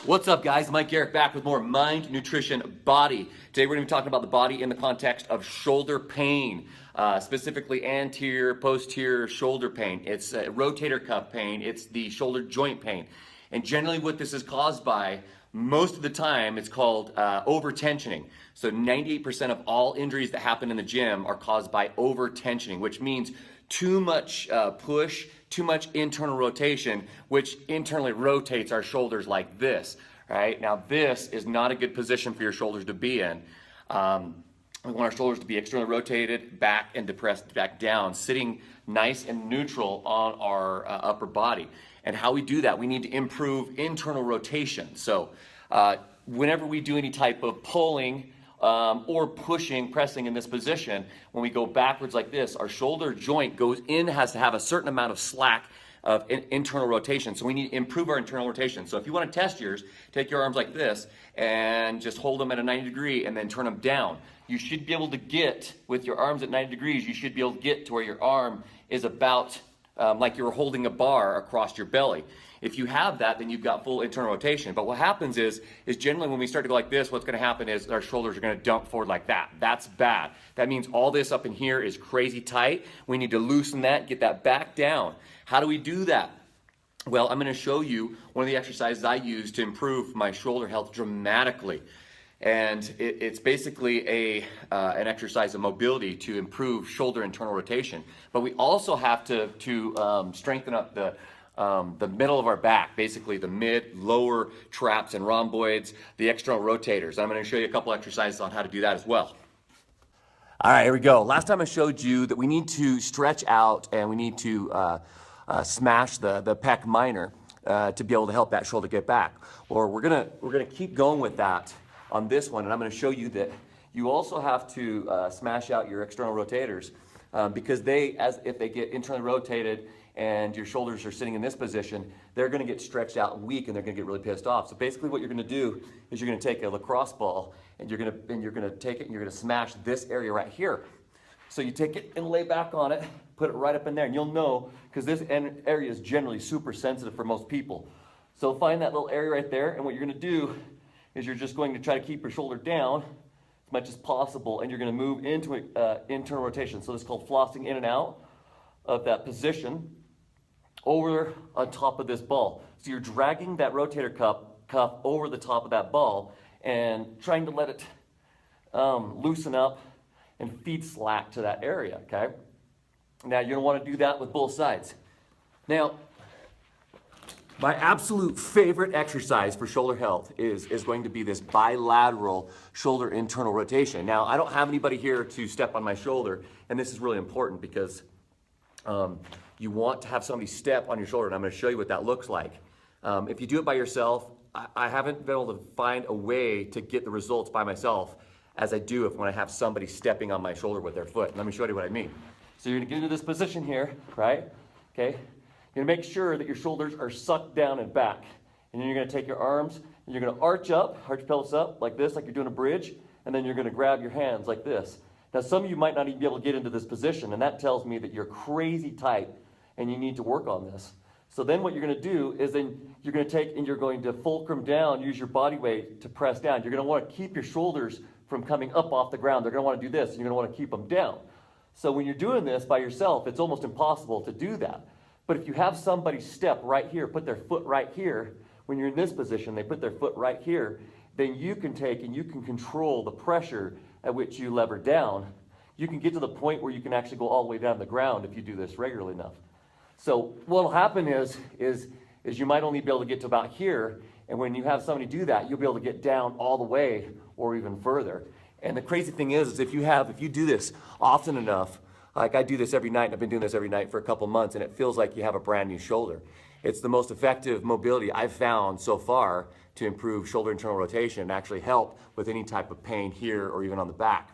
What's up, guys? Mike Garrett back with more Mind, Nutrition, Body. Today we're going to be talking about the body in the context of shoulder pain, specifically anterior, posterior shoulder pain. It's rotator cuff pain. It's the shoulder joint pain. And generally what this is caused by, most of the time, it's called over-tensioning. So 98% of all injuries that happen in the gym are caused by over-tensioning, which means too much push, too much internal rotation, which internally rotates our shoulders like this, right? Now this is not a good position for your shoulders to be in. We want our shoulders to be externally rotated, back and depressed back down, sitting nice and neutral on our upper body. And how we do that, we need to improve internal rotation. So whenever we do any type of pulling, or pushing, pressing in this position, when we go backwards like this, our shoulder joint goes in, has to have a certain amount of slack of internal rotation. So we need to improve our internal rotation. So if you want to test yours, take your arms like this and just hold them at a 90 degree and then turn them down. You should be able to get, with your arms at 90 degrees, you should be able to get to where your arm is about like you were holding a bar across your belly. If you have that, then you've got full internal rotation. But what happens is generally when we start to go like this, what's going to happen is our shoulders are going to dump forward like that. That's bad. That means all this up in here is crazy tight. We need to loosen that, get that back down. How do we do that? Well, I'm going to show you one of the exercises I use to improve my shoulder health dramatically. And it's basically an exercise of mobility to improve shoulder internal rotation. But we also have to strengthen up the middle of our back, basically the mid, lower traps and rhomboids, the external rotators. I'm going to show you a couple exercises on how to do that as well. All right, here we go. Last time I showed you that we need to stretch out and we need to smash the pec minor to be able to help that shoulder get back. Or we're gonna keep going with that on this one, and I'm going to show you that you also have to smash out your external rotators because if they get internally rotated and your shoulders are sitting in this position, they're going to get stretched out and weak, and they're going to get really pissed off. So basically, what you're going to do is you're going to take a lacrosse ball and you're going to take it and you're going to smash this area right here. So you take it and lay back on it, put it right up in there, and you'll know because this area is generally super sensitive for most people. So find that little area right there, and what you're going to do is you're just going to try to keep your shoulder down as much as possible, and you're going to move into internal rotation. So this is called flossing in and out of that position over on top of this ball. So you're dragging that rotator cuff over the top of that ball and trying to let it loosen up and feed slack to that area, okay? Now you're gonna wanna do that with both sides. Now, my absolute favorite exercise for shoulder health is going to be this bilateral shoulder internal rotation. Now, I don't have anybody here to step on my shoulder, and this is really important because you want to have somebody step on your shoulder, and I'm going to show you what that looks like. If you do it by yourself, I haven't been able to find a way to get the results by myself as I do when I have somebody stepping on my shoulder with their foot. Let me show you what I mean. So you're going to get into this position here, right? Okay. You're going to make sure that your shoulders are sucked down and back. And then you're going to take your arms, and you're going to arch your pelvis up like this, like you're doing a bridge, and then you're going to grab your hands like this. Now, some of you might not even be able to get into this position, and that tells me that you're crazy tight and you need to work on this. So then what you're going to do is then you're going to take and you're going to fulcrum down, use your body weight to press down. You're going to want to keep your shoulders from coming up off the ground. They're going to want to do this. You're going to want to keep them down. So when you're doing this by yourself, it's almost impossible to do that. But if you have somebody step right here, put their foot right here, when you're in this position, they put their foot right here, then you can take and you can control the pressure at which you lever down. You can get to the point where you can actually go all the way down to the ground if you do this regularly enough. So what will happen is you might only be able to get to about here, and when you have somebody do that, you'll be able to get down all the way or even further. And the crazy thing is if you do this often enough, like I do this every night, and I've been doing this every night for a couple months, and it feels like you have a brand new shoulder. It's the most effective mobility I've found so far to improve shoulder internal rotation and actually help with any type of pain here or even on the back.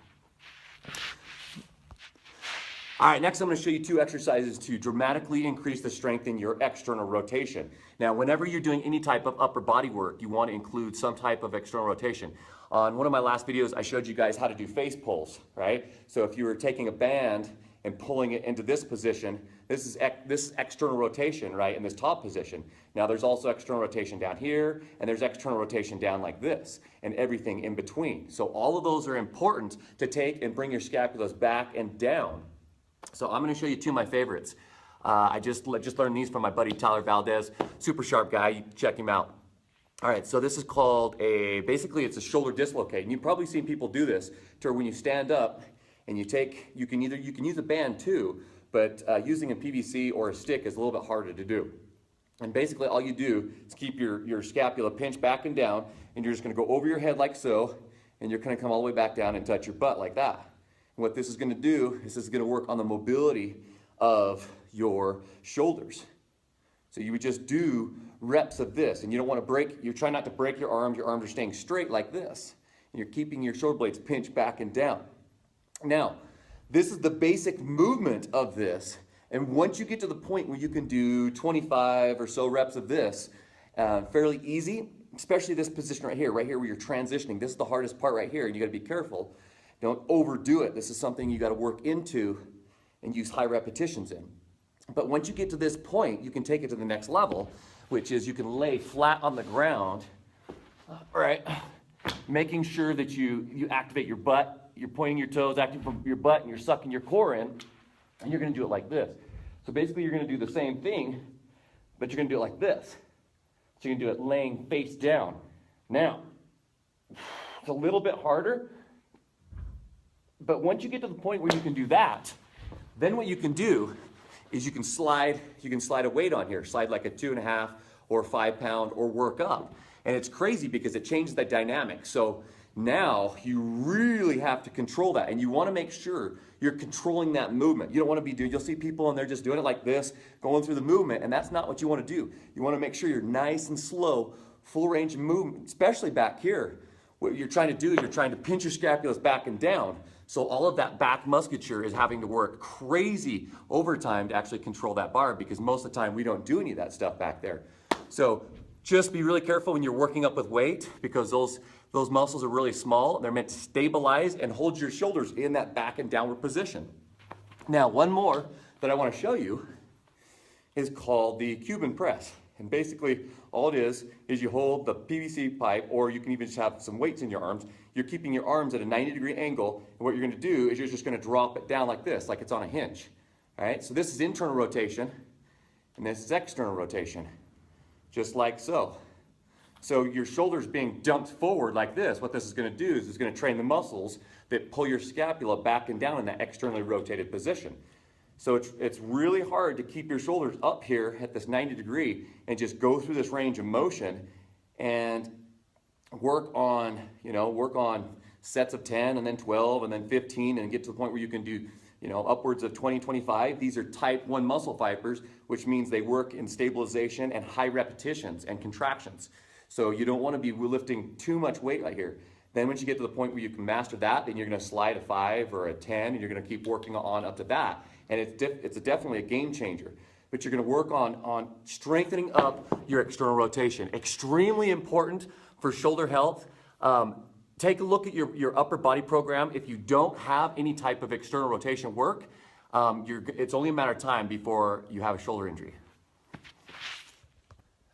All right, next I'm going to show you two exercises to dramatically increase the strength in your external rotation. Now, whenever you're doing any type of upper body work, you want to include some type of external rotation. On one of my last videos, I showed you guys how to do face pulls, right? So if you were taking a band and pulling it into this position. This is this external rotation, right, in this top position. Now there's also external rotation down here, and there's external rotation down like this, and everything in between. So all of those are important to take and bring your scapulas back and down. So I'm going to show you two of my favorites. I just learned these from my buddy Tyler Valdez, super sharp guy. You can check him out. All right, so this is called basically it's a shoulder dislocate, and you've probably seen people do this to where when you stand up and you can use a band too, but using a PVC or a stick is a little bit harder to do. And basically all you do is keep your scapula pinched back and down, and you're just going to go over your head like so, and you're going to come all the way back down and touch your butt like that. And what this is going to do is this is going to work on the mobility of your shoulders. So you would just do reps of this, and you don't want to you're trying not to break your arms are staying straight like this, and you're keeping your shoulder blades pinched back and down. Now, this is the basic movement of this, and once you get to the point where you can do 25 or so reps of this, fairly easy, especially this position right here where you're transitioning. This is the hardest part right here, and you got to be careful. Don't overdo it. This is something you got to work into and use high repetitions in. But once you get to this point, you can take it to the next level, which is you can lay flat on the ground, right? Making sure that you activate your butt, you're pointing your toes, acting from your butt, and you're sucking your core in, and you're going to do it like this. So basically, you're going to do the same thing, but you're going to do it like this. So you're going to do it laying face down. Now, it's a little bit harder, but once you get to the point where you can do that, then what you can do is you can slide a weight on here, slide like a 2.5 or 5 pound or work up. And it's crazy because it changes that dynamic. So now you really have to control that, and you want to make sure you're controlling that movement. You don't want to be doing, you'll see people and they're just doing it like this, going through the movement, and that's not what you want to do. You want to make sure you're nice and slow, full range of movement, especially back here. What you're trying to do is you're trying to pinch your scapulas back and down. So all of that back musculature is having to work crazy overtime to actually control that bar, because most of the time we don't do any of that stuff back there. So just be really careful when you're working up with weight, because those muscles are really small. They're meant to stabilize and hold your shoulders in that back and downward position. Now, one more that I want to show you is called the Cuban press. And basically, all it is you hold the PVC pipe, or you can even just have some weights in your arms. You're keeping your arms at a 90-degree angle, and what you're going to do is you're just going to drop it down like this, like it's on a hinge. All right, so this is internal rotation, and this is external rotation, just like so. So your shoulders being dumped forward like this, what this is going to do is it's going to train the muscles that pull your scapula back and down in that externally rotated position. So it's really hard to keep your shoulders up here at this 90 degree and just go through this range of motion and work on sets of 10 and then 12 and then 15 and get to the point where you can do, upwards of 20, 25. These are type 1 muscle fibers, which means they work in stabilization and high repetitions and contractions. So you don't want to be lifting too much weight right here. Then once you get to the point where you can master that, then you're going to slide a 5 or a 10, and you're going to keep working on up to that. And it's definitely a game changer. But you're going to work on strengthening up your external rotation. Extremely important for shoulder health. Take a look at your upper body program. If you don't have any type of external rotation work, it's only a matter of time before you have a shoulder injury.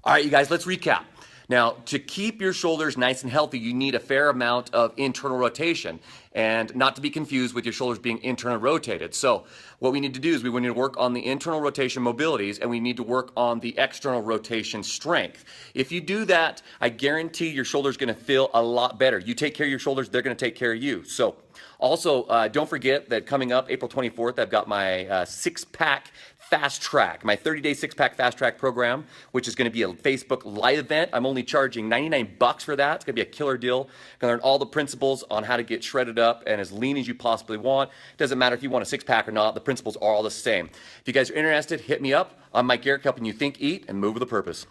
All right, you guys, let's recap. Now, to keep your shoulders nice and healthy, you need a fair amount of internal rotation, and not to be confused with your shoulders being internally rotated. So what we need to do is we need to work on the internal rotation mobilities, and we need to work on the external rotation strength. If you do that, I guarantee your shoulder's going to feel a lot better. You take care of your shoulders, they're going to take care of you. So also, don't forget that coming up April 24th, I've got my six-pack Fast Track, my 30-day six-pack Fast Track program, which is going to be a Facebook live event. I'm only charging $99 for that. It's going to be a killer deal. Going to learn all the principles on how to get shredded up and as lean as you possibly want. Doesn't matter if you want a six-pack or not. The principles are all the same. If you guys are interested, hit me up. I'm Mike Garrett, helping you think, eat, and move with a purpose.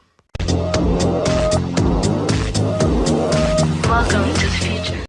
Welcome to the future.